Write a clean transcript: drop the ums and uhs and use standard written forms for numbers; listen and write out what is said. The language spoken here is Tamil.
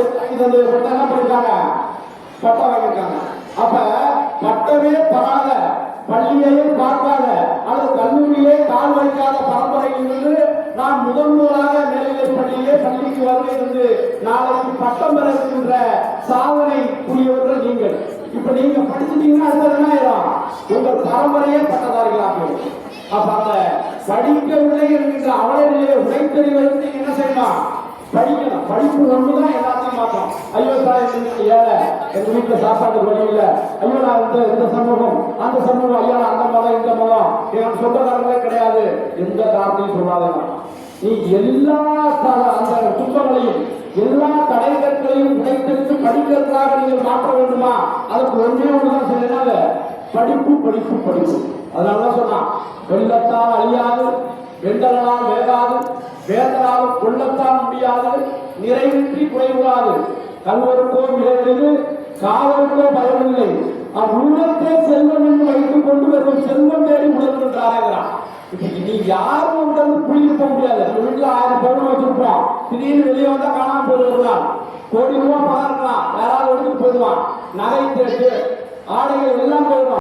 என்ன பண்ணிருக்காங்க, பட்டம் வாங்கியிருக்காங்க. அப்ப பட்டமே பெறாத, பள்ளியையே பார்க்காத அல்லது கல்லூரியிலே கால் வைக்காத பரம்பரையிலிருந்து நான் முதலாக மேல்நிலை பள்ளிக்கு வருகை இருந்து நாளைக்கு பட்டம் பெற இருக்கின்ற சாதனை புரியவர்கள் நீங்கள். இப்ப நீங்க படிச்சுட்டீங்கன்னா அடுத்தது என்ன ஆயிரும், உங்கள் பரம்பரையே பட்டதாரிகளாக. அப்ப அந்த படிக்கவில்லை என்கின்ற அவலையிலே உடைத்தறிவதற்கு நீங்க என்ன செய்யலாம், படிக்கணும். படிப்பு ஒண்ணுதான் எல்லாத்தையும் மாற்றோம். ஐயோ சார் ஏழை, எங்க வீட்டுல சாப்பாட்டு வழி இல்லை, ஐயோ நான் இந்த சமூகம் அந்த சமூகம், ஐயா அந்த மதம் இந்த மதம், என் சொந்தக்காரங்களே கிடையாது, எந்த காரணத்தையும் சொல்லாதீங்க. நீ எல்லா அந்த துன்பங்களையும் எல்லா தடைகளையும் உடைத்தெடுத்து படிக்கிறதுக்காக நீங்கள் மாற்ற வேண்டுமா, அதுக்கு ஒன்றே ஒன்றுதான் சொன்னாங்க, படிப்பு படிப்பு படிப்பு. அதனாலதான் சொன்னான், வெள்ளத்தால் அழியாது, வெண்டலால் வேகாது, வேதனால் கொள்ளத்தான் முடியாது, நிறைவின்றி குறைவாது, கல்வருக்கோ மிகவில்லை, காவலுக்கோ பயமில்லை, உள்ளத்தே செல்வம் என்று வைத்துக் கொண்டு வரும் செல்வம் தேடி உணர்கின்றாராங்கிறான். நீ யாரும் உடனே புரிஞ்சு போக முடியாது. நம்ம வீட்டுல 1000 பவுன் வச்சிருப்போம், திடீர்னு வெளியே வந்தா காணாம போயிருக்கலாம், கோடி ரூபாய் பணம் இருக்கலாம், யாராவது எடுத்துட்டு போயிடுவான், நகை ஆடைகள் எல்லாம் போயிடும்.